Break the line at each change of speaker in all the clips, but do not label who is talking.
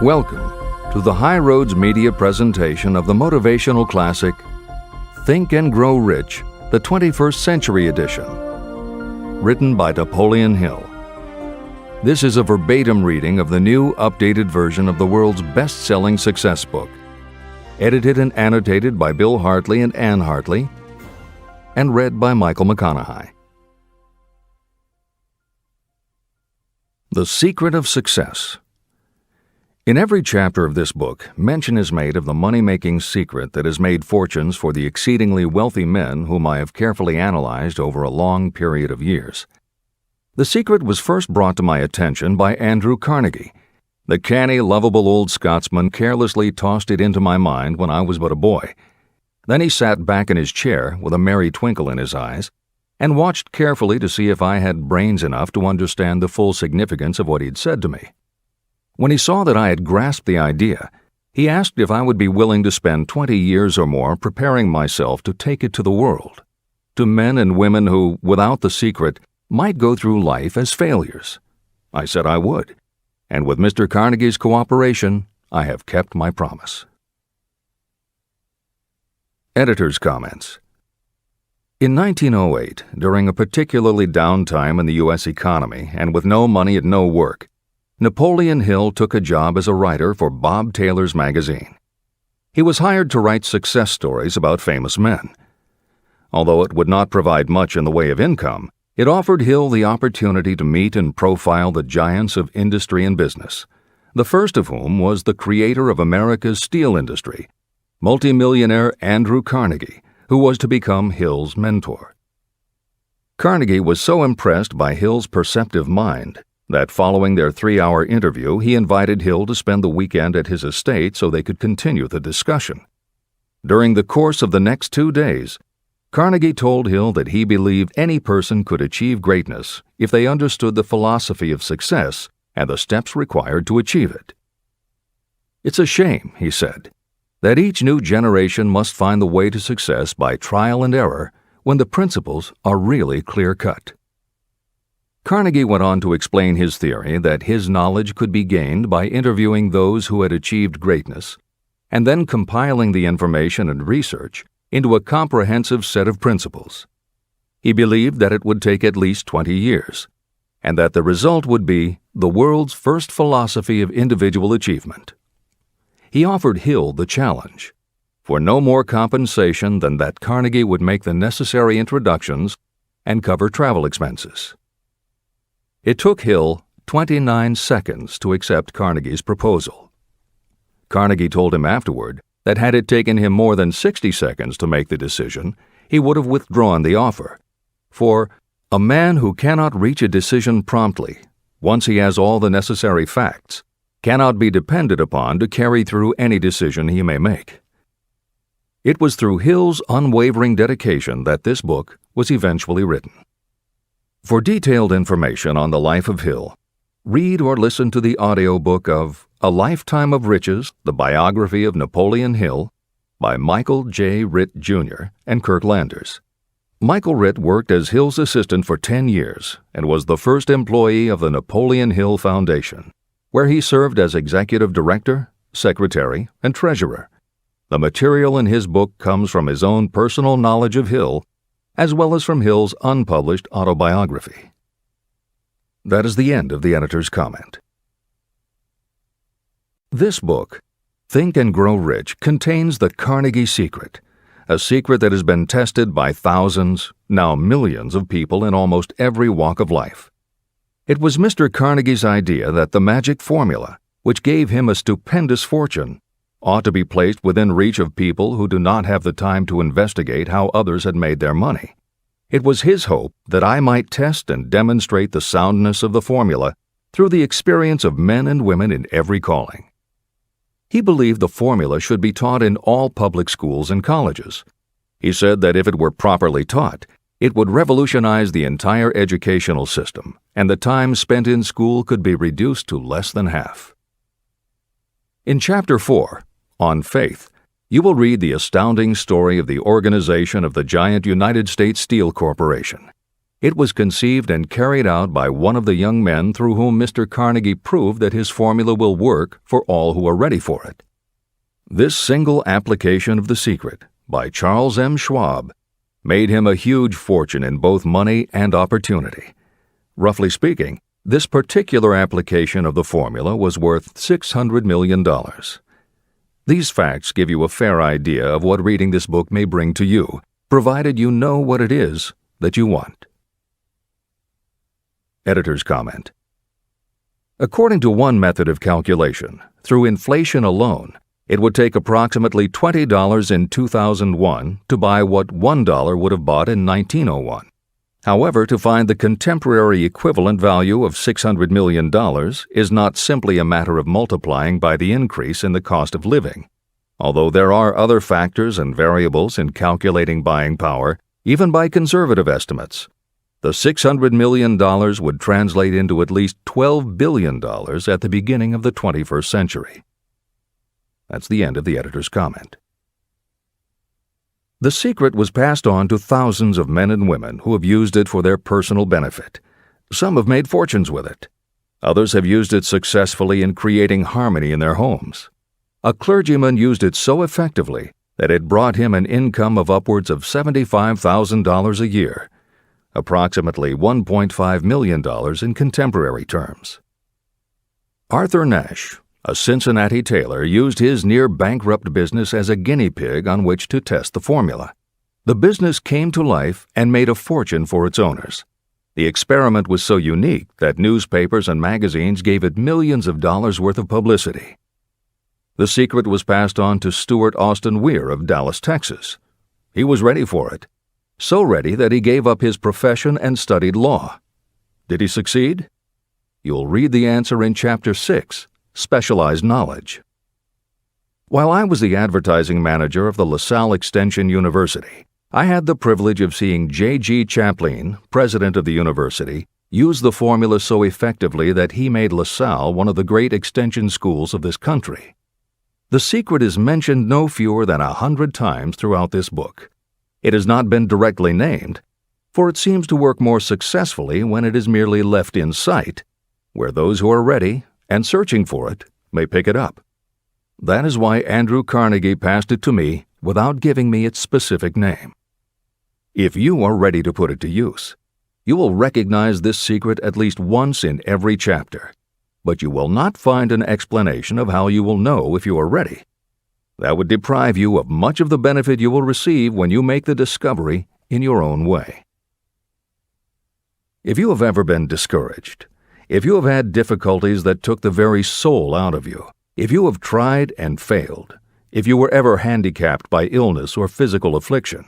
Welcome to the High Roads Media presentation of the motivational classic, Think and Grow Rich, the 21st Century Edition, written by Napoleon Hill. This is a verbatim reading of the new, updated version of the world's best-selling success book, edited and annotated by Bill Hartley and Ann Hartley, and read by Michael McConaughey. The Secret of Success. In every chapter of this book, mention is made of the money-making secret that has made fortunes for the exceedingly wealthy men whom I have carefully analyzed over a long period of years. The secret was first brought to my attention by Andrew Carnegie. The canny, lovable old Scotsman carelessly tossed it into my mind when I was but a boy. Then he sat back in his chair with a merry twinkle in his eyes and watched carefully to see if I had brains enough to understand the full significance of what he'd said to me. When he saw that I had grasped the idea, he asked if I would be willing to spend 20 years or more preparing myself to take it to the world, to men and women who, without the secret, might go through life as failures. I said I would, and with Mr. Carnegie's cooperation, I have kept my promise. Editor's comments. In 1908, during a particularly down time in the U.S. economy and with no money and no work, Napoleon Hill took a job as a writer for Bob Taylor's magazine. He was hired to write success stories about famous men. Although it would not provide much in the way of income, it offered Hill the opportunity to meet and profile the giants of industry and business, the first of whom was the creator of America's steel industry, multimillionaire Andrew Carnegie, who was to become Hill's mentor. Carnegie was so impressed by Hill's perceptive mind that following their 3-hour interview, he invited Hill to spend the weekend at his estate so they could continue the discussion. During the course of the next 2 days, Carnegie told Hill that he believed any person could achieve greatness if they understood the philosophy of success and the steps required to achieve it. "It's a shame," he said, "that each new generation must find the way to success by trial and error when the principles are really clear-cut." Carnegie went on to explain his theory that his knowledge could be gained by interviewing those who had achieved greatness and then compiling the information and research into a comprehensive set of principles. He believed that it would take at least 20 years, and that the result would be the world's first philosophy of individual achievement. He offered Hill the challenge, for no more compensation than that Carnegie would make the necessary introductions and cover travel expenses. It took Hill 29 seconds to accept Carnegie's proposal. Carnegie told him afterward that had it taken him more than 60 seconds to make the decision, he would have withdrawn the offer. For a man who cannot reach a decision promptly, once he has all the necessary facts, cannot be depended upon to carry through any decision he may make. It was through Hill's unwavering dedication that this book was eventually written. For detailed information on the life of Hill, read or listen to the audiobook of A Lifetime of Riches, the Biography of Napoleon Hill, by Michael J. Ritt, Jr. and Kirk Landers. Michael Ritt worked as Hill's assistant for 10 years and was the first employee of the Napoleon Hill Foundation, where he served as executive director, secretary, and treasurer. The material in his book comes from his own personal knowledge of Hill, as well as from Hill's unpublished autobiography. That is the end of the editor's comment. This book, Think and Grow Rich, contains the Carnegie secret, a secret that has been tested by thousands, now millions of people in almost every walk of life. It was Mr. Carnegie's idea that the magic formula, which gave him a stupendous fortune, ought to be placed within reach of people who do not have the time to investigate how others had made their money. It was his hope that I might test and demonstrate the soundness of the formula through the experience of men and women in every calling. He believed the formula should be taught in all public schools and colleges. He said that if it were properly taught, it would revolutionize the entire educational system, and the time spent in school could be reduced to less than half. In Chapter 4, On Faith, you will read the astounding story of the organization of the giant United States Steel Corporation. It was conceived and carried out by one of the young men through whom Mr. Carnegie proved that his formula will work for all who are ready for it. This single application of the secret, by Charles M. Schwab, made him a huge fortune in both money and opportunity. Roughly speaking, this particular application of the formula was worth $600 million. These facts give you a fair idea of what reading this book may bring to you, provided you know what it is that you want. Editor's comment. According to one method of calculation, through inflation alone, it would take approximately $20 in 2001 to buy what $1 would have bought in 1901. However, to find the contemporary equivalent value of $600 million is not simply a matter of multiplying by the increase in the cost of living. Although there are other factors and variables in calculating buying power, even by conservative estimates, the $600 million would translate into at least $12 billion at the beginning of the 21st century. That's the end of the editor's comment. The secret was passed on to thousands of men and women who have used it for their personal benefit. Some have made fortunes with it. Others have used it successfully in creating harmony in their homes. A clergyman used it so effectively that it brought him an income of upwards of $75,000 a year, approximately $1.5 million in contemporary terms. Arthur Nash, a Cincinnati tailor, used his near-bankrupt business as a guinea pig on which to test the formula. The business came to life and made a fortune for its owners. The experiment was so unique that newspapers and magazines gave it millions of dollars worth of publicity. The secret was passed on to Stuart Austin Weir of Dallas, Texas. He was ready for it, so ready that he gave up his profession and studied law. Did he succeed? You'll read the answer in Chapter 6, Specialized Knowledge. While I was the advertising manager of the LaSalle Extension University, I had the privilege of seeing J.G. Chaplin, president of the university, use the formula so effectively that he made LaSalle one of the great extension schools of this country. The secret is mentioned no fewer than 100 times throughout this book. It has not been directly named, for it seems to work more successfully when it is merely left in sight, where those who are ready and searching for it may pick it up. That is why Andrew Carnegie passed it to me without giving me its specific name. If you are ready to put it to use, you will recognize this secret at least once in every chapter, but you will not find an explanation of how you will know if you are ready. That would deprive you of much of the benefit you will receive when you make the discovery in your own way. If you have ever been discouraged, if you have had difficulties that took the very soul out of you, if you have tried and failed, if you were ever handicapped by illness or physical affliction,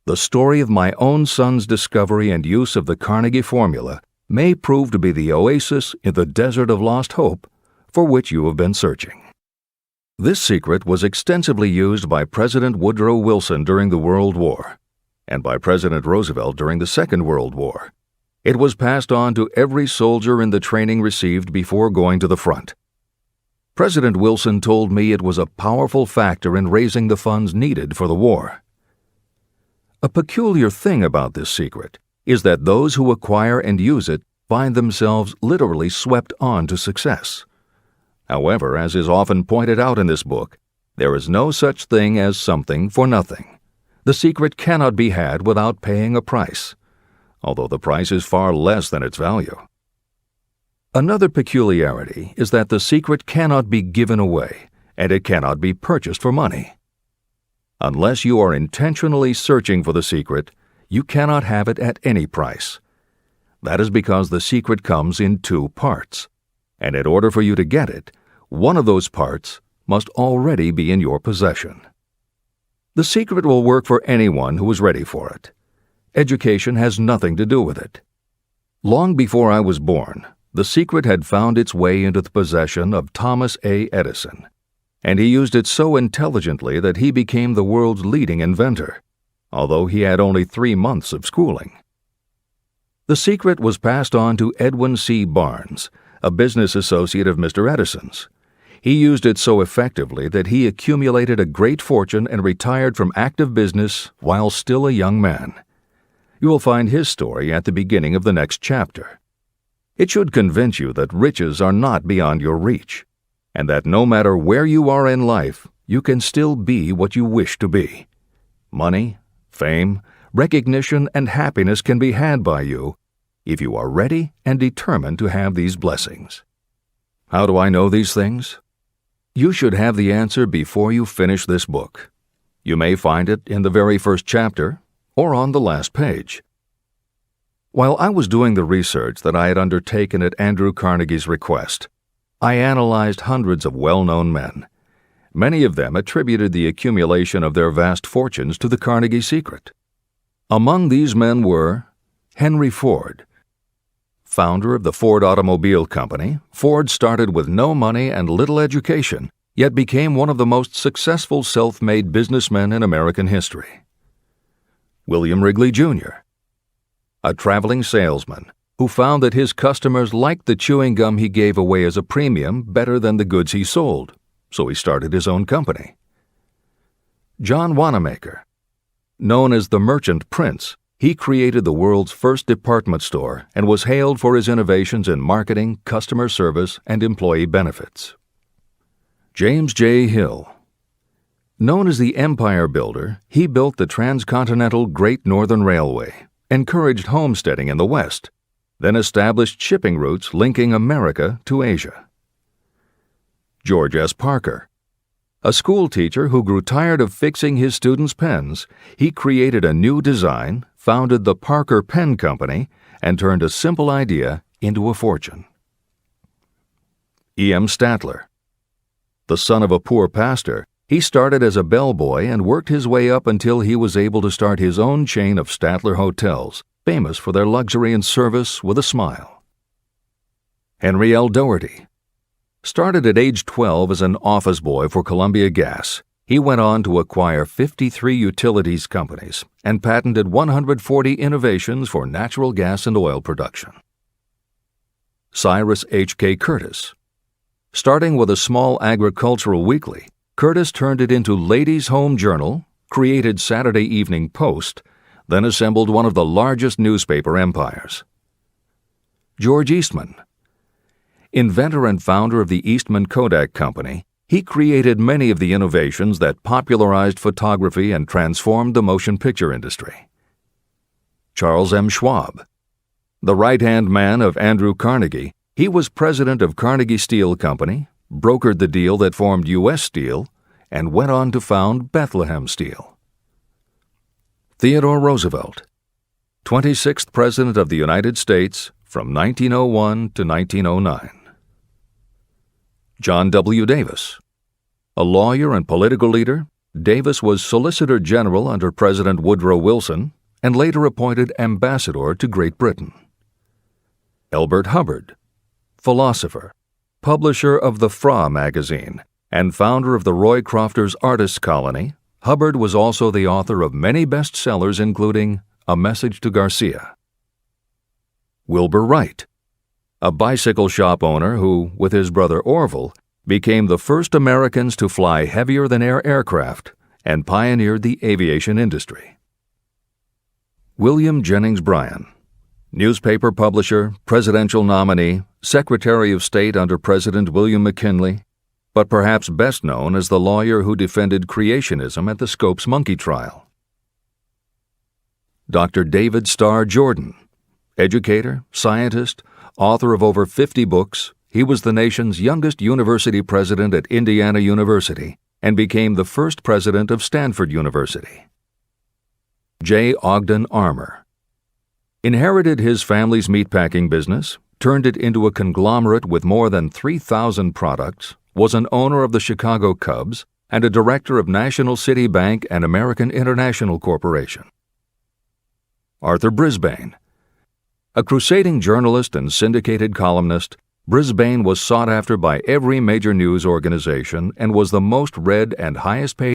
the story of my own son's discovery and use of the Carnegie formula may prove to be the oasis in the desert of lost hope for which you have been searching. This secret was extensively used by President Woodrow Wilson during the World War, and by President Roosevelt during the Second World War. It was passed on to every soldier in the training received before going to the front. President Wilson told me it was a powerful factor in raising the funds needed for the war. A peculiar thing about this secret is that those who acquire and use it find themselves literally swept on to success. However, as is often pointed out in this book, there is no such thing as something for nothing. The secret cannot be had without paying a price, although the price is far less than its value. Another peculiarity is that the secret cannot be given away, and it cannot be purchased for money. Unless you are intentionally searching for the secret, you cannot have it at any price. That is because the secret comes in two parts, and in order for you to get it, one of those parts must already be in your possession. The secret will work for anyone who is ready for it. Education has nothing to do with it. Long before I was born, the secret had found its way into the possession of Thomas A. Edison, and he used it so intelligently that he became the world's leading inventor, although he had only 3 months of schooling. The secret was passed on to Edwin C. Barnes, a business associate of Mr. Edison's. He used it so effectively that he accumulated a great fortune and retired from active business while still a young man. You will find his story at the beginning of the next chapter. It should convince you that riches are not beyond your reach, and that no matter where you are in life, you can still be what you wish to be. Money, fame, recognition, and happiness can be had by you if you are ready and determined to have these blessings. How do I know these things? You should have the answer before you finish this book. You may find it in the very first chapter or on the last page. While I was doing the research that I had undertaken at Andrew Carnegie's request, I analyzed hundreds of well-known men. Many of them attributed the accumulation of their vast fortunes to the Carnegie secret. Among these men were Henry Ford. Founder of the Ford Automobile Company, Ford started with no money and little education, yet became one of the most successful self-made businessmen in American history. William Wrigley, Jr., a traveling salesman who found that his customers liked the chewing gum he gave away as a premium better than the goods he sold, so he started his own company. John Wanamaker. Known as the Merchant Prince, he created the world's first department store and was hailed for his innovations in marketing, customer service, and employee benefits. James J. Hill. Known as the Empire Builder, he built the transcontinental Great Northern Railway, encouraged homesteading in the West, then established shipping routes linking America to Asia. George S. Parker. A school teacher who grew tired of fixing his students' pens, he created a new design, founded the Parker Pen Company, and turned a simple idea into a fortune. E. M. Statler. The son of a poor pastor, he started as a bellboy and worked his way up until he was able to start his own chain of Statler hotels, famous for their luxury and service with a smile. Henry L. Doherty. Started at age 12 as an office boy for Columbia Gas, he went on to acquire 53 utilities companies and patented 140 innovations for natural gas and oil production. Cyrus H.K. Curtis. Starting with a small agricultural weekly, Curtis turned it into Ladies' Home Journal, created Saturday Evening Post, then assembled one of the largest newspaper empires. George Eastman. Inventor and founder of the Eastman Kodak Company, he created many of the innovations that popularized photography and transformed the motion picture industry. Charles M. Schwab. The right-hand man of Andrew Carnegie, he was president of Carnegie Steel Company, brokered the deal that formed U.S. Steel, and went on to found Bethlehem Steel. Theodore Roosevelt. 26th President of the United States from 1901 to 1909. John W. Davis. A lawyer and political leader, Davis was Solicitor General under President Woodrow Wilson and later appointed Ambassador to Great Britain. Elbert Hubbard. Philosopher, publisher of the Fra magazine, and founder of the Roy Crofters Artists Colony, Hubbard was also the author of many bestsellers including A Message to Garcia. Wilbur Wright. A bicycle shop owner who, with his brother Orville, became the first Americans to fly heavier-than-air aircraft and pioneered the aviation industry. William Jennings Bryan. Newspaper publisher, presidential nominee, Secretary of State under President William McKinley, but perhaps best known as the lawyer who defended creationism at the Scopes monkey trial. Dr. David Starr Jordan. Educator, scientist, author of over 50 books, he was the nation's youngest university president at Indiana University and became the first president of Stanford University. J. Ogden Armour. Inherited his family's meatpacking business, turned it into a conglomerate with more than 3,000 products, was an owner of the Chicago Cubs, and a director of National City Bank and American International Corporation. Arthur Brisbane. A crusading journalist and syndicated columnist, Brisbane was sought after by every major news organization and was the most read and highest paid